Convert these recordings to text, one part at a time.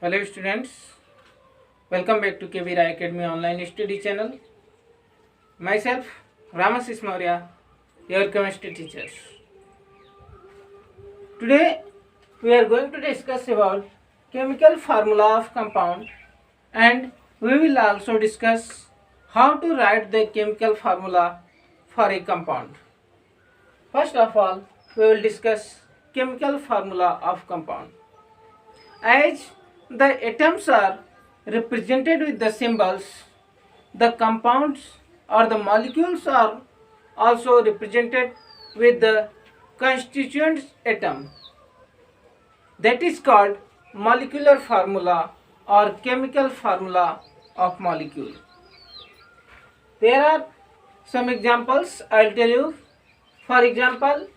Hello students, welcome back to KV Rai Academy online study channel. Myself Ramasis Maurya, your chemistry teacher. Today we are going to discuss about chemical formula of compound, and we will also discuss how to write the chemical formula for a compound. First of all, we will discuss chemical formula of compound. As the atoms are represented with the symbols, the compounds or the molecules are also represented with the constituent atom. That is called molecular formula or chemical formula of molecule. There are some examples I will tell you. For example,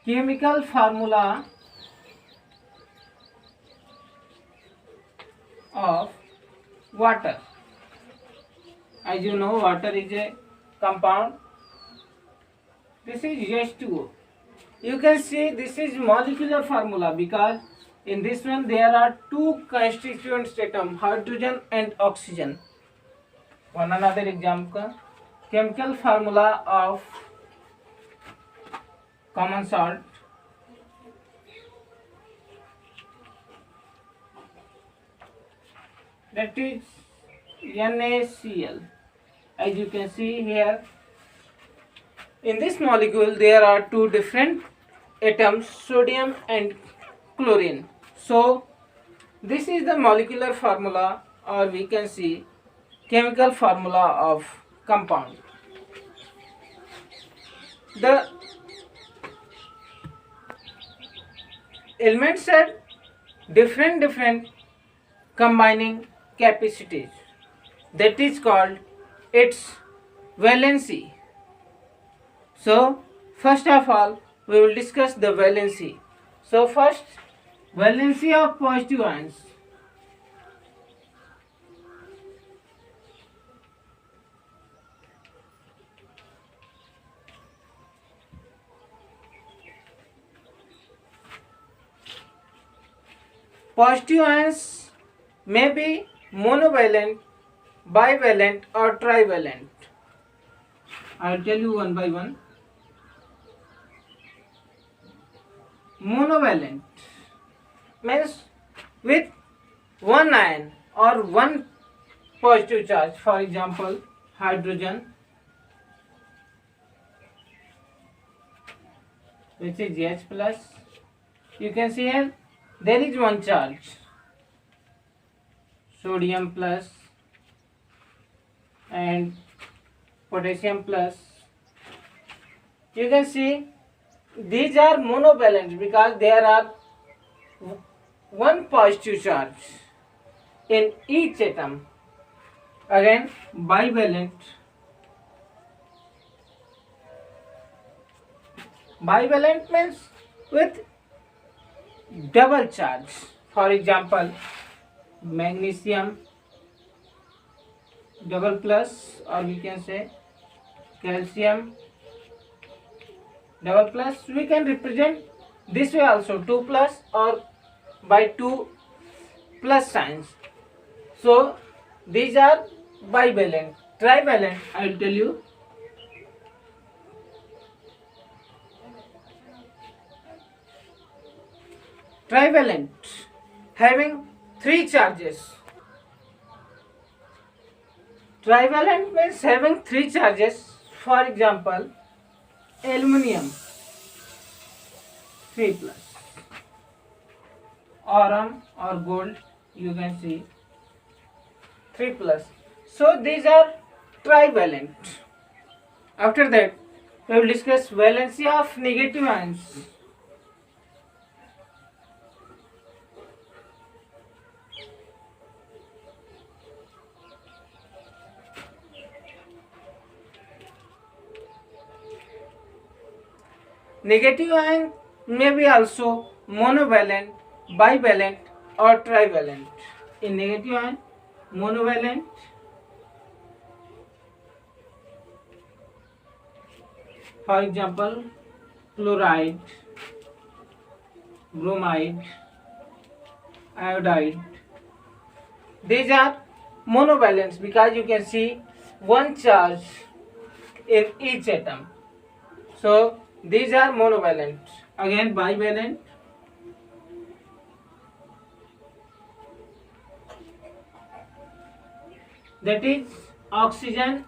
chemical formula of water. As you know, water is a compound. This is H2O. You can see this is molecular formula because in this one there are two constituent atoms, hydrogen and oxygen. One another example, chemical formula of common salt. That is NaCl. As you can see here, in this molecule there are two different atoms, sodium and chlorine. So this is the molecular formula, or we can see chemical formula of compound. The elements have different combining capacities. That is called its valency. So first of all we will discuss the valency. So first, valency of positive ions. Positive ions may be monovalent, bivalent or trivalent. I will tell you one by one. Monovalent means with one ion or one positive charge. For example, hydrogen, which is H plus. You can see here there is one charge, sodium plus and potassium plus. You can see these are monovalent because there are one positive charge in each atom. Again, bivalent. Bivalent means with double charge. For example, magnesium double plus, or we can say calcium double plus. We can represent this way also, 2 plus or by 2 plus signs. So these are bivalent. Trivalent, I will tell you. Trivalent, having 3 charges. Trivalent means having 3 charges. For example, aluminium 3 plus, aurum or gold, you can see 3 plus. So these are trivalent. After that, we will discuss valency of negative ions. Negative ion may be also monovalent, bivalent or trivalent. In negative ion, monovalent, for example, chloride, bromide, iodide. These are monovalent because you can see one charge in each atom. So these are monovalent. Again bivalent. That is oxygen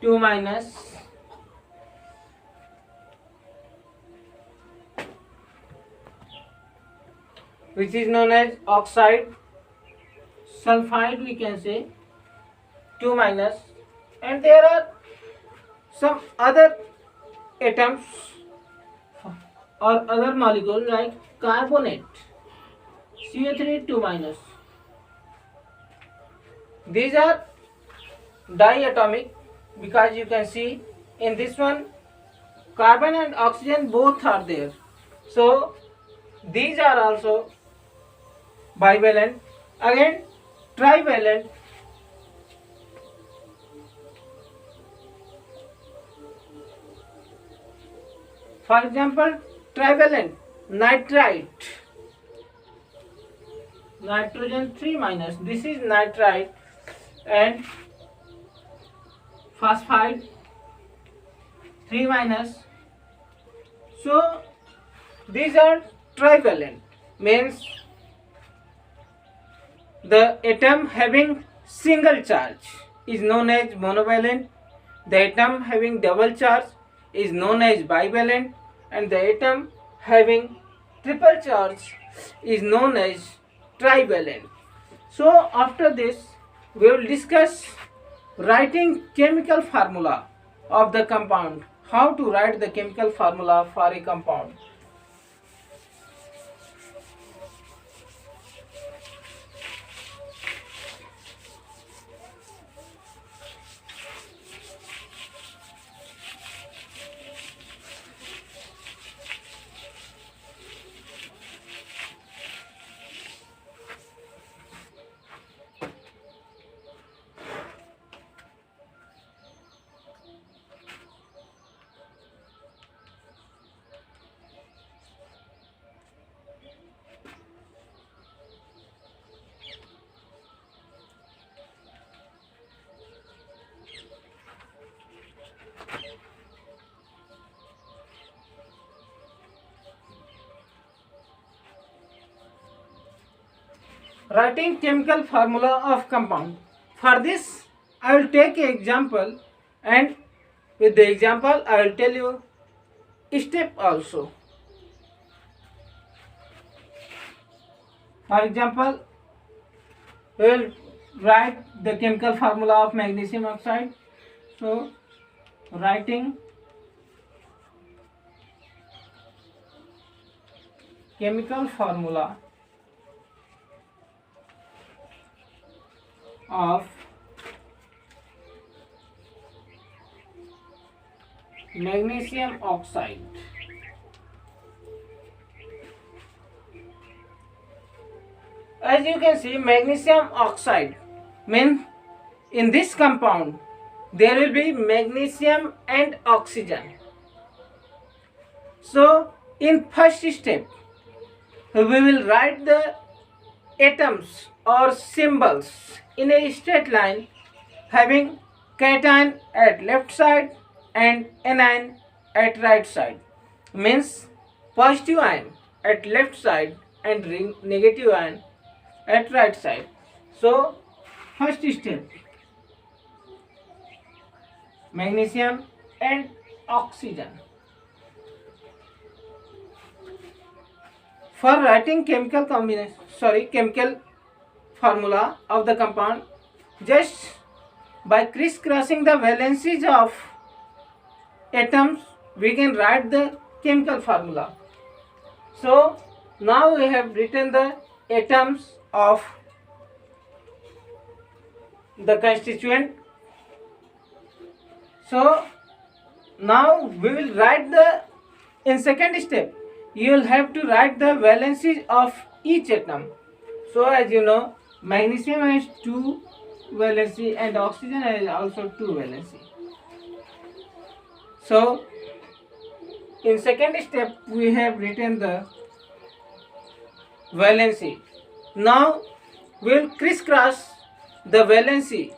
2 minus, which is known as oxide, sulfide we can say 2 minus, and there are some other atoms or other molecules like carbonate CO3 2 minus. These are diatomic because you can see in this one carbon and oxygen both are there. So these are also bivalent. Again trivalent. For example, trivalent nitrite, nitrogen 3 minus, this is nitrite, and phosphide 3 minus. So these are trivalent, means the atom having single charge is known as monovalent, the atom having double charge is known as bivalent, and the atom having triple charge is known as trivalent. So after this we will discuss writing chemical formula of the compound, how to write the chemical formula for a compound. Writing chemical formula of compound. For this I will take an example, and with the example I will tell you step also. For example, we will write the chemical formula of magnesium oxide. So writing chemical formula of magnesium oxide. As you can see, magnesium oxide means in this compound there will be magnesium and oxygen. So in first step we will write the atoms or symbols in a straight line having cation at left side and anion at right side, means positive ion at left side and negative ion at right side. So first step, magnesium and oxygen. For writing chemical formula of the compound, just by crisscrossing the valencies of atoms we can write the chemical formula. So now we have written the atoms of the constituent. So now we will write the, in second step you will have to write the valencies of each atom. So as you know, magnesium has 2 valency and oxygen has also 2 valency. So in second step we have written the valency. Now we will crisscross the valency,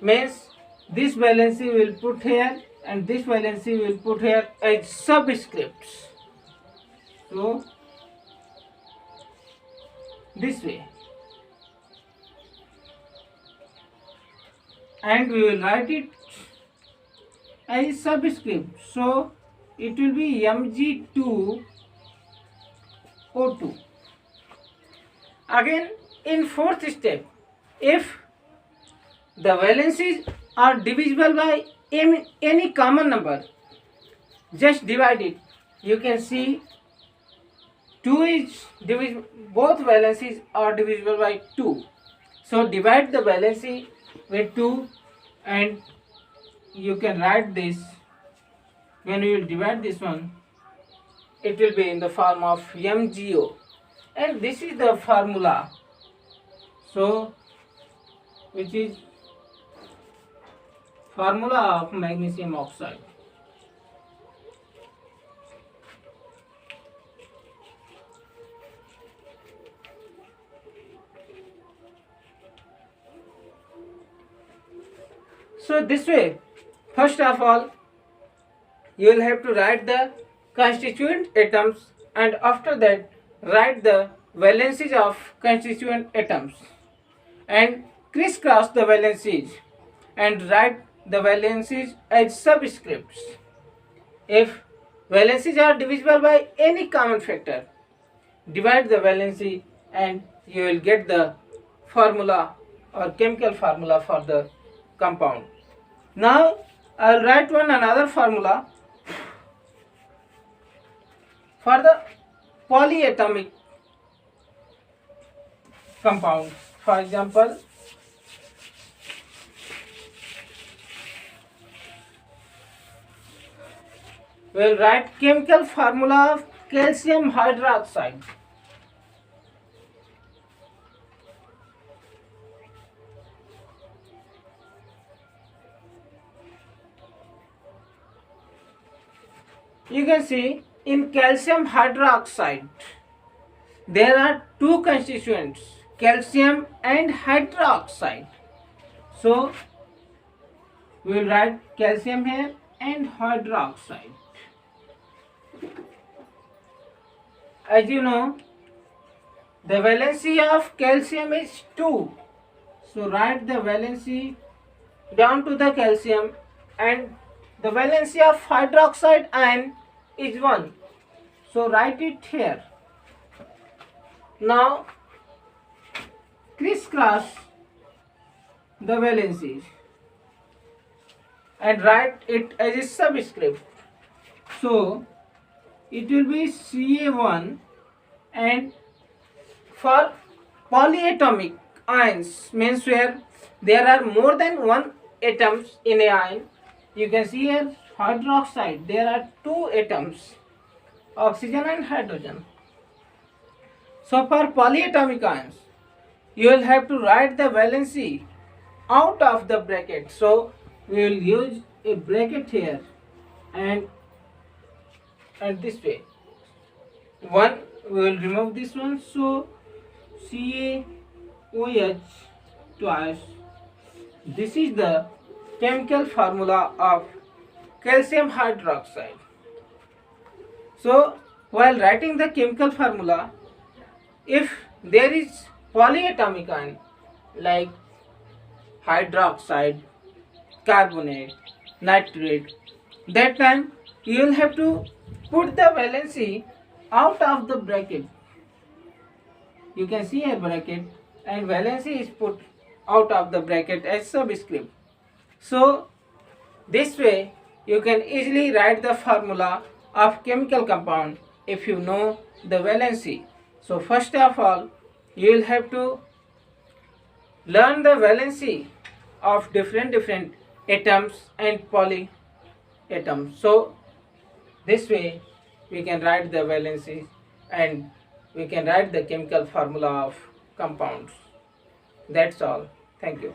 means this valency will put here and this valency will put here as subscripts. So this way, and we will write it as subscript. So it will be Mg2O2. Again, in fourth step, if the valencies are divisible by any common number, just divide it. You can see 2 is divisible, both valencies are divisible by 2. So divide the valency with 2 and you can write this. When you will divide this one, it will be in the form of MgO, and this is the formula. So which is formula of magnesium oxide. So this way, first of all, you will have to write the constituent atoms, and after that write the valencies of constituent atoms and crisscross the valencies and write the valencies as subscripts. If valencies are divisible by any common factor, divide the valency and you will get the formula or chemical formula for the compound. Now I will write another formula for the polyatomic compound. For example, we will write chemical formula of calcium hydroxide. You can see in calcium hydroxide there are two constituents, calcium and hydroxide. So we will write calcium here and hydroxide. As you know, the valency of calcium is 2. So write the valency down to the calcium, and the valency of hydroxide ion is 1. So write it here. Now crisscross the valencies and write it as a subscript. So it will be Ca1, and for polyatomic ions, means where there are more than one atoms in a ion, you can see here hydroxide, there are 2 atoms, oxygen and hydrogen. So for polyatomic ions, you will have to write the valency out of the bracket. So we will use a bracket here and this way. One, we will remove this one. So CaOH twice. This is the chemical formula of calcium hydroxide. So while writing the chemical formula, if there is polyatomic ion like hydroxide, carbonate, nitrate, that time you will have to put the valency out of the bracket. You can see a bracket and valency is put out of the bracket as subscript. So this way you can easily write the formula of chemical compound if you know the valency. So first of all, you will have to learn the valency of different atoms and polyatoms. So this way we can write the valency and we can write the chemical formula of compounds. That's all. Thank you.